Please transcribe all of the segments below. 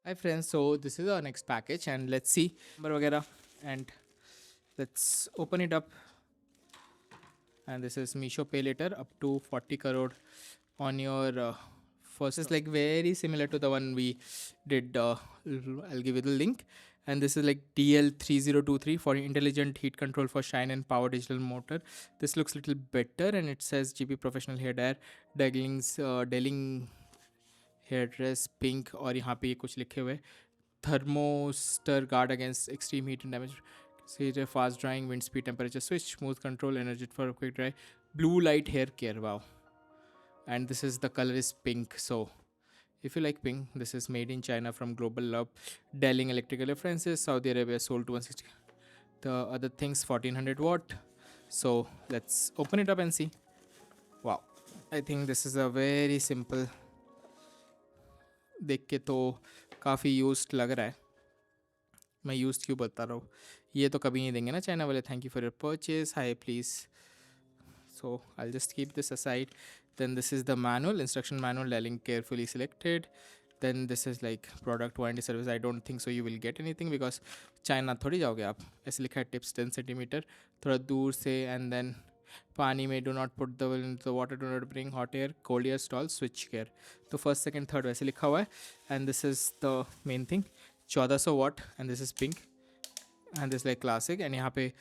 Hi friends, so this is our next package and let's see number वगैरह and let's open it up. And this is Meesho Pay Later up to 40 crore on your first is like very similar to the one we did. I'll give you the link. And this is like DL3023 for intelligent heat control for shine and power digital motor. This looks a little better and it says GP professional hair dryer Delling hair dress pink और यहाँ पे ये कुछ लिखे हुए thermostat guard against extreme heat and damage see fast drying wind speed temperature switch smooth control energy for quick dry blue light hair care wow and this is the color is pink. So if you like pink, this is made in China from Global Love Delling electrical references. Saudi Arabia sold to 160. The other things 1400 watt. So let's open it up and see. Wow, I think this is a very simple. देख के तो काफ़ी used लग रहा है. मैं used क्यों बता रहा हूँ, ये तो कभी नहीं देंगे ना चाइना वाले. Thank you for your purchase, high please. So I'll just keep this aside. Then this is the manual, instruction manual, Delling carefully selected. Then this is like product warranty service. I don't think so you will get anything because China थोड़ी जाओगे आप. ऐसे लिखा है tips 10 centimetre थोड़ा दूर से. And then पानी में do not put the water, do not bring hot air, cold air stall, switch care. तो first second third वैसे लिखा हुआ है. And this is the main thing, 1400 watt and this is pink and this like classic. And यहाँ पे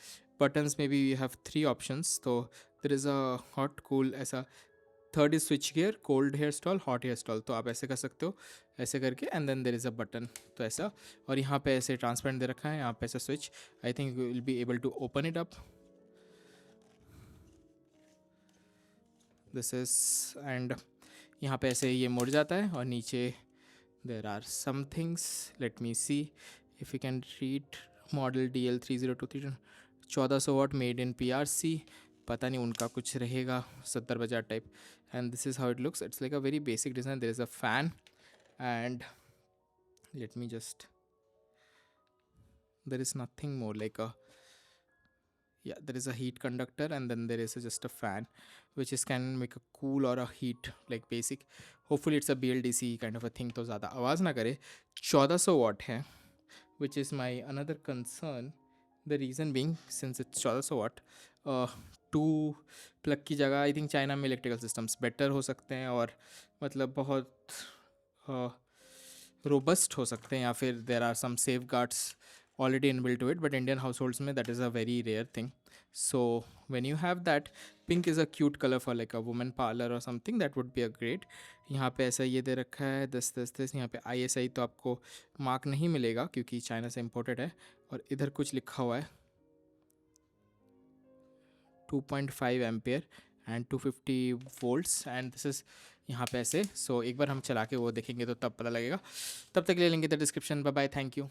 buttons maybe we have 3 options. So there is a hot cool ऐसा. Third is switch gear, cold hair stall, hot hair stall. तो आप ऐसे कर सकते हो ऐसे करके and then there is a button. तो ऐसा और यहाँ पे ऐसे ट्रांसपेरेंट दे रखा है, यहाँ पे ऐसा switch. I think you will be able to open it up. This is and यहाँ पे ऐसे ये मुड़ जाता है और नीचे there are some things. Let me see if you can read. Model DL3023 1400 watt made in PRC. पता नहीं उनका कुछ रहेगा 70 बजार type. And this is how it looks. It's like a very basic design. There is a fan and let me just, there is nothing more like a, yeah, there is a heat conductor and then there is just a fan which is can make a cool or a heat like basic. Hopefully it's a BLDC kind of a thing तो ज़्यादा आवाज़ ना करे. 1400 वाट है which is my another concern. The reason being since it's 1400 watt, 2 plug की जगह I think China में electrical systems better हो सकते हैं और मतलब बहुत रोबस्ट हो सकते हैं, या फिर there are some safeguards already inbuilt to it. But Indian households में that is a very rare thing. So when you have that, pink is a cute color for like a woman parlor or something. That would be a great. यहाँ पे ऐसा ये दे रखा है 10 यहाँ पे ISI तो आपको मार्क नहीं मिलेगा क्योंकि चाइना से इम्पोर्टेड है. और इधर कुछ लिखा हुआ है 2.5 ampere and 250 volts and this is यहाँ पे ऐसे. सो एक बार हम चला के वो देखेंगे तो तब पता लगेगा. तब तक ले लेंगे the description. Bye bye, thank you.